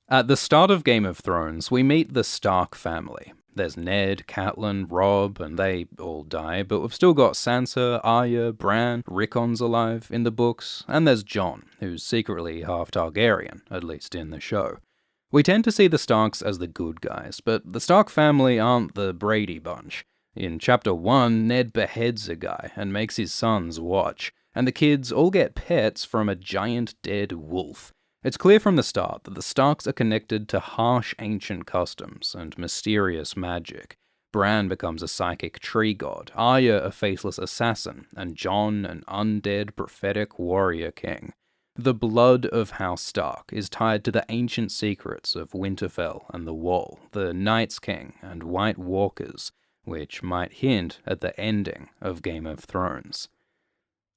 At the start of Game of Thrones, we meet the Stark family. There's Ned, Catelyn, Robb, and they all die, but we've still got Sansa, Arya, Bran, Rickon's alive in the books, and there's Jon, who's secretly half Targaryen, at least in the show. We tend to see the Starks as the good guys, but the Stark family aren't the Brady Bunch. In Chapter 1, Ned beheads a guy and makes his sons watch, and the kids all get pets from a giant dead wolf. It's clear from the start that the Starks are connected to harsh ancient customs and mysterious magic. Bran becomes a psychic tree god, Arya a faceless assassin, and Jon an undead prophetic warrior king. The blood of House Stark is tied to the ancient secrets of Winterfell and the Wall, the Night's King and White Walkers, which might hint at the ending of Game of Thrones.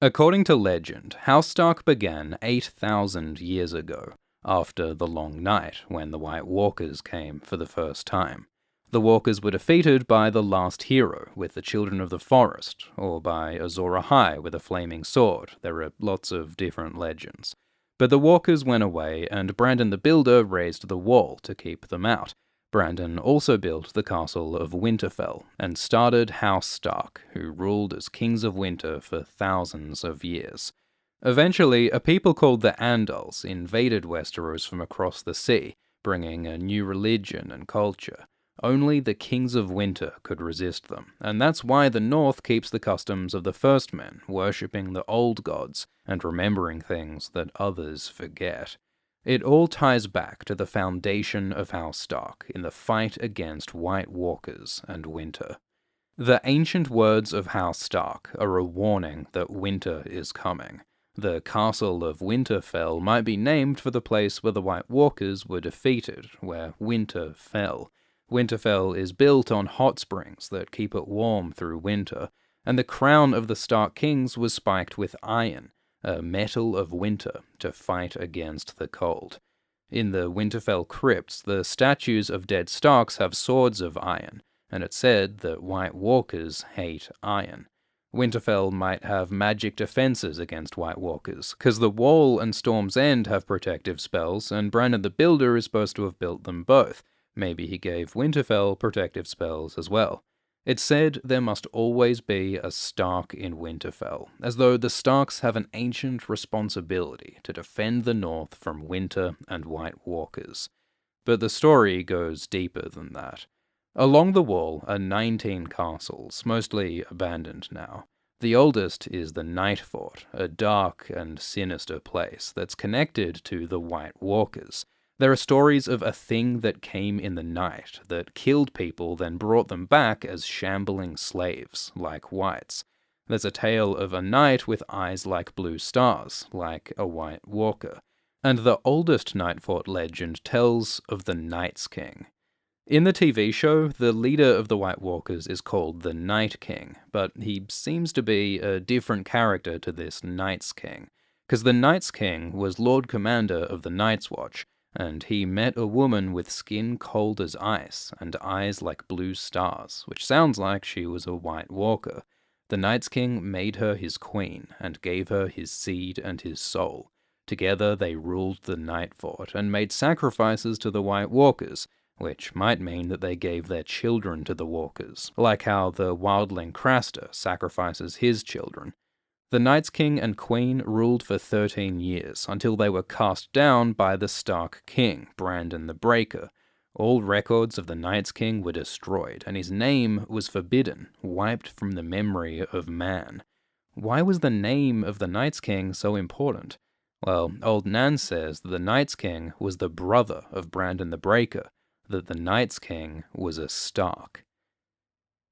According to legend, House Stark began 8,000 years ago, after the Long Night, when the White Walkers came for the first time. The Walkers were defeated by the last hero with the Children of the Forest, or by Azor Ahai with a flaming sword. There are lots of different legends. But the Walkers went away, and Brandon the Builder raised the wall to keep them out. Brandon also built the castle of Winterfell, and started House Stark, who ruled as kings of winter for thousands of years. Eventually, a people called the Andals invaded Westeros from across the sea, bringing a new religion and culture. Only the kings of winter could resist them, and that's why the North keeps the customs of the First Men, worshipping the old gods and remembering things that others forget. It all ties back to the foundation of House Stark in the fight against White Walkers and winter. The ancient words of House Stark are a warning that winter is coming. The castle of Winterfell might be named for the place where the White Walkers were defeated, where winter fell. Winterfell is built on hot springs that keep it warm through winter, and the crown of the Stark kings was spiked with iron, a metal of winter, to fight against the cold. In the Winterfell crypts, the statues of dead Starks have swords of iron, and it's said that White Walkers hate iron. Winterfell might have magic defenses against White Walkers, because the Wall and Storm's End have protective spells, and Brandon the Builder is supposed to have built them both. Maybe he gave Winterfell protective spells as well. It's said there must always be a Stark in Winterfell, as though the Starks have an ancient responsibility to defend the North from winter and White Walkers. But the story goes deeper than that. Along the Wall are 19 castles, mostly abandoned now. The oldest is the Night Fort, a dark and sinister place that's connected to the White Walkers. There are stories of a thing that came in the night, that killed people, then brought them back as shambling slaves, like whites. There's a tale of a knight with eyes like blue stars, like a White Walker. And the oldest Night Fort legend tells of the Night's King. In the TV show, the leader of the White Walkers is called the Night King, but he seems to be a different character to this Night's King, because the Night's King was Lord Commander of the Night's Watch, and he met a woman with skin cold as ice and eyes like blue stars, which sounds like she was a White Walker. The Night's King made her his queen and gave her his seed and his soul. Together they ruled the Night Fort and made sacrifices to the White Walkers, which might mean that they gave their children to the Walkers, like how the wildling Craster sacrifices his children. The Night's King and Queen ruled for 13 years, until they were cast down by the Stark King, Brandon the Breaker. All records of the Night's King were destroyed, and his name was forbidden, wiped from the memory of man. Why was the name of the Night's King so important? Well, Old Nan says that the Night's King was the brother of Brandon the Breaker, that the Night's King was a Stark.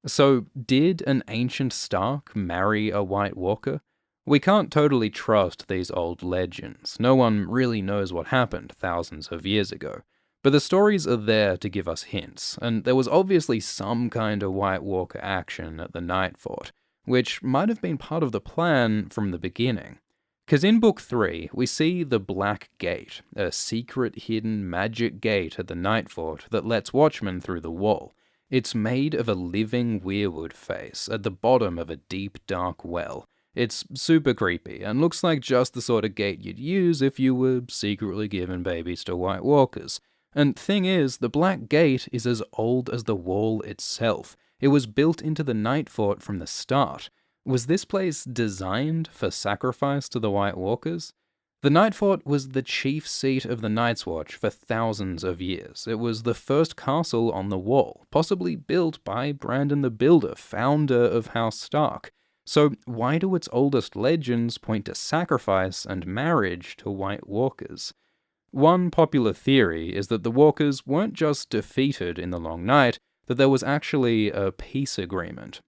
So, did an ancient Stark marry a White Walker? We can't totally trust these old legends. No one really knows what happened thousands of years ago. But the stories are there to give us hints, and there was obviously some kind of White Walker action at the Night Fort, which might have been part of the plan from the beginning. Because in Book 3, we see the Black Gate, a secret hidden magic gate at the Night Fort that lets watchmen through the wall. It's made of a living weirwood face at the bottom of a deep, dark well. It's super creepy, and looks like just the sort of gate you'd use if you were secretly giving babies to White Walkers. And thing is, the Black Gate is as old as the wall itself. It was built into the Night Fort from the start. Was this place designed for sacrifice to the White Walkers? The Night Fort was the chief seat of the Night's Watch for thousands of years. It was the first castle on the wall, possibly built by Brandon the Builder, founder of House Stark. So why do its oldest legends point to sacrifice and marriage to White Walkers? One popular theory is that the Walkers weren't just defeated in the Long Night, that there was actually a peace agreement.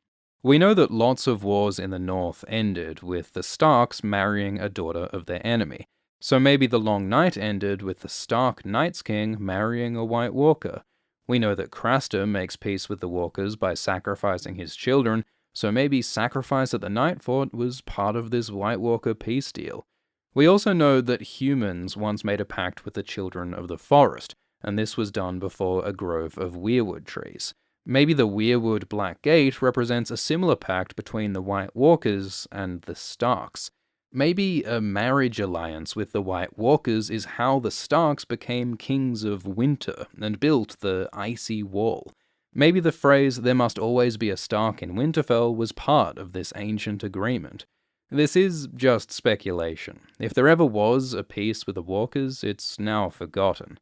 We know that lots of wars in the North ended with the Starks marrying a daughter of their enemy, so maybe the Long Night ended with the Stark Night's King marrying a White Walker. We know that Craster makes peace with the Walkers by sacrificing his children, so maybe sacrifice at the Night Fort was part of this White Walker peace deal. We also know that humans once made a pact with the Children of the Forest, and this was done before a grove of weirwood trees. Maybe the Weirwood Black Gate represents a similar pact between the White Walkers and the Starks. Maybe a marriage alliance with the White Walkers is how the Starks became kings of winter and built the Icy Wall. Maybe the phrase, "there must always be a Stark in Winterfell," was part of this ancient agreement. This is just speculation. If there ever was a peace with the Walkers, it's now forgotten.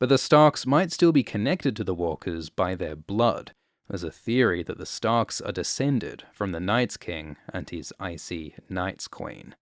But the Starks might still be connected to the Walkers by their blood. There's a theory that the Starks are descended from the Night's King and his icy Night's Queen.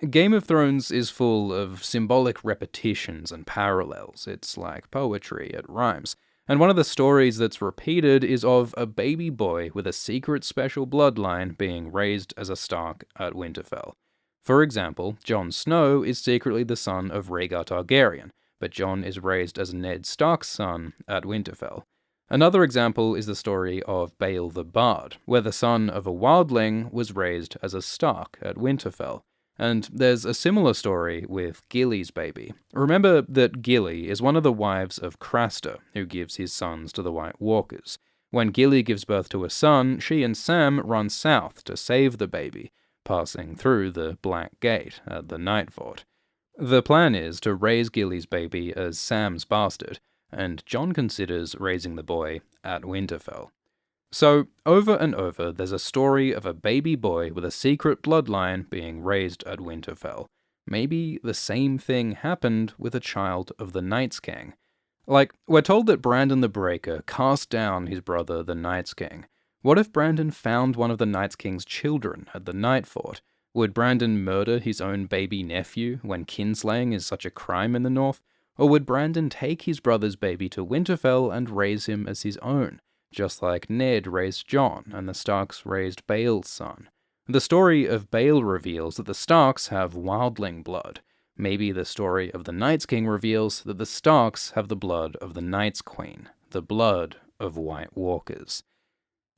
Game of Thrones is full of symbolic repetitions and parallels. It's like poetry, it rhymes. And one of the stories that's repeated is of a baby boy with a secret special bloodline being raised as a Stark at Winterfell. For example, Jon Snow is secretly the son of Rhaegar Targaryen, but Jon is raised as Ned Stark's son at Winterfell. Another example is the story of Bael the Bard, where the son of a wildling was raised as a Stark at Winterfell. And there's a similar story with Gilly's baby. Remember that Gilly is one of the wives of Craster, who gives his sons to the White Walkers. When Gilly gives birth to a son, she and Sam run south to save the baby, passing through the Black Gate at the Night Fort. The plan is to raise Gilly's baby as Sam's bastard, and Jon considers raising the boy at Winterfell. So, over and over, there's a story of a baby boy with a secret bloodline being raised at Winterfell. Maybe the same thing happened with a child of the Night's King. Like, we're told that Brandon the Breaker cast down his brother the Night's King. What if Brandon found one of the Night's King's children at the Night Fort? Would Brandon murder his own baby nephew when kinslaying is such a crime in the North? Or would Brandon take his brother's baby to Winterfell and raise him as his own, just like Ned raised Jon and the Starks raised Bael's son? The story of Bael reveals that the Starks have wildling blood. Maybe the story of the Night's King reveals that the Starks have the blood of the Night's Queen, the blood of White Walkers.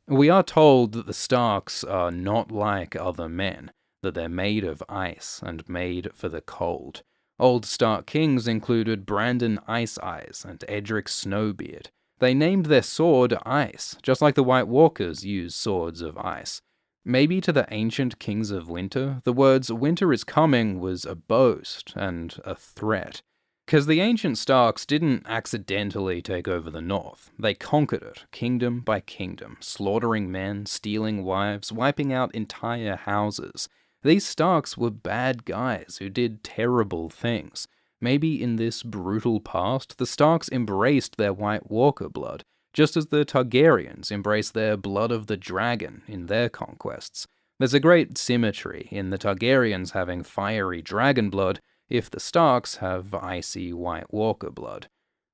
We are told that the Starks are not like other men, that they're made of ice and made for the cold. Old Stark kings included Brandon Ice Eyes and Edric Snowbeard. They named their sword Ice, just like the White Walkers use swords of ice. Maybe to the ancient kings of winter, the words "winter is coming" was a boast and a threat. Because the ancient Starks didn't accidentally take over the North. They conquered it, kingdom by kingdom, slaughtering men, stealing wives, wiping out entire houses. These Starks were bad guys who did terrible things. Maybe in this brutal past, the Starks embraced their White Walker blood, just as the Targaryens embraced their blood of the dragon in their conquests. There's a great symmetry in the Targaryens having fiery dragon blood, if the Starks have icy White Walker blood.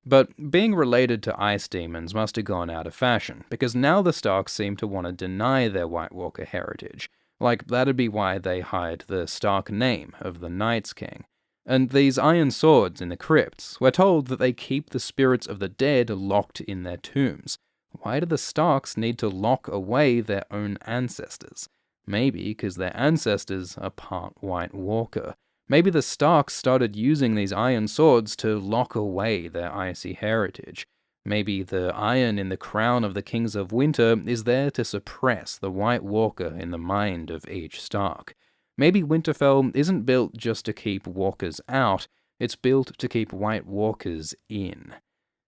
But being related to ice demons must have gone out of fashion, because now the Starks seem to want to deny their White Walker heritage. Like, that'd be why they hide the Stark name of the Night's King. And these iron swords in the crypts, we're told that they keep the spirits of the dead locked in their tombs. Why do the Starks need to lock away their own ancestors? Maybe because their ancestors are part White Walker. Maybe the Starks started using these iron swords to lock away their icy heritage. Maybe the iron in the crown of the Kings of Winter is there to suppress the White Walker in the mind of each Stark. Maybe Winterfell isn't built just to keep walkers out, it's built to keep White Walkers in.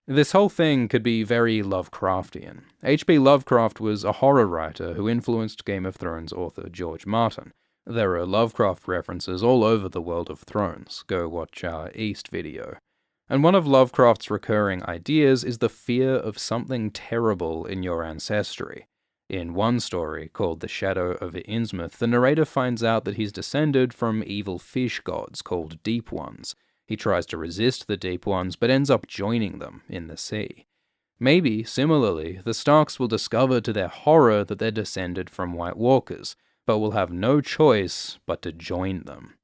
This whole thing could be very Lovecraftian. H.P. Lovecraft was a horror writer who influenced Game of Thrones author George Martin. There are Lovecraft references all over the World of Thrones. Go watch our East video. And one of Lovecraft's recurring ideas is the fear of something terrible in your ancestry. In one story, called The Shadow over Innsmouth, the narrator finds out that he's descended from evil fish gods called Deep Ones. He tries to resist the Deep Ones, but ends up joining them in the sea. Maybe, similarly, the Starks will discover to their horror that they're descended from White Walkers, but will have no choice but to join them.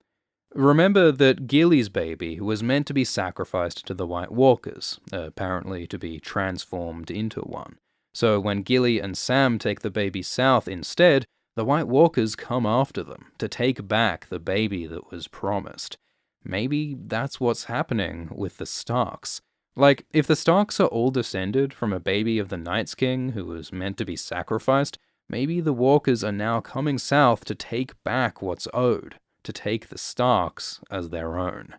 Remember that Gilly's baby was meant to be sacrificed to the White Walkers, apparently to be transformed into one. So when Gilly and Sam take the baby south instead, the White Walkers come after them to take back the baby that was promised. Maybe that's what's happening with the Starks. Like, if the Starks are all descended from a baby of the Night's King who was meant to be sacrificed, maybe the Walkers are now coming south to take back what's owed, to take the Starks as their own.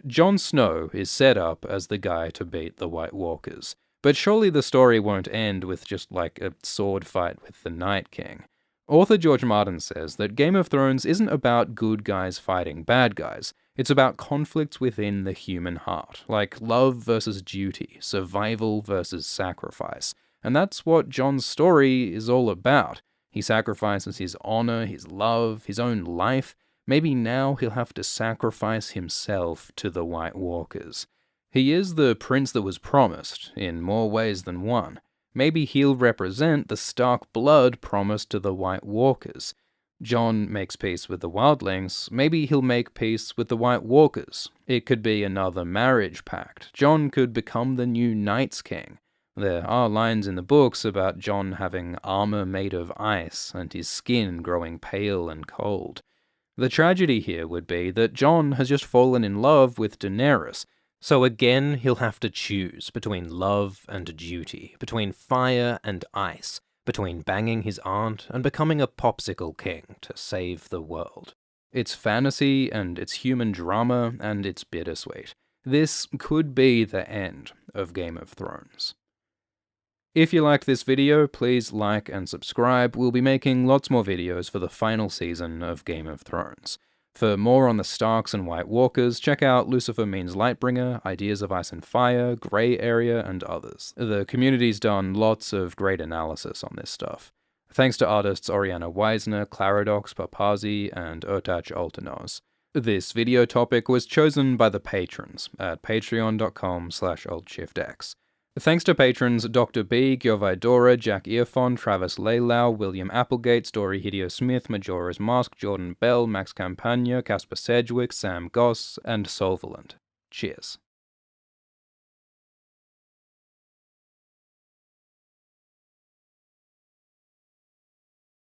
Jon Snow is set up as the guy to beat the White Walkers, but surely the story won't end with just like a sword fight with the Night King. Author George Martin says that Game of Thrones isn't about good guys fighting bad guys, it's about conflicts within the human heart, like love versus duty, survival versus sacrifice. And that's what Jon's story is all about. He sacrifices his honor, his love, his own life. Maybe now he'll have to sacrifice himself to the White Walkers. He is the prince that was promised, in more ways than one. Maybe he'll represent the Stark blood promised to the White Walkers. Jon makes peace with the Wildlings, maybe he'll make peace with the White Walkers. It could be another marriage pact. Jon could become the new Night's King. There are lines in the books about Jon having armor made of ice and his skin growing pale and cold. The tragedy here would be that Jon has just fallen in love with Daenerys, so again he'll have to choose between love and duty, between fire and ice, between banging his aunt and becoming a popsicle king to save the world. It's fantasy and it's human drama and it's bittersweet. This could be the end of Game of Thrones. If you liked this video, please like and subscribe. We'll be making lots more videos for the final season of Game of Thrones. For more on the Starks and White Walkers, check out Lucifer Means Lightbringer, Ideas of Ice and Fire, Grey Area, and others. The community's done lots of great analysis on this stuff. Thanks to artists Oriana Weisner, Claradox Papazi, and Urtach Altanos. This video topic was chosen by the patrons at patreon.com/AltShiftX. Thanks to patrons Dr. B, Gyovaidora, Jack Earfon, Travis Laylau, William Applegate, Story Hideo Smith, Majora's Mask, Jordan Bell, Max Campagna, Casper Sedgwick, Sam Goss, and Solvalant. Cheers.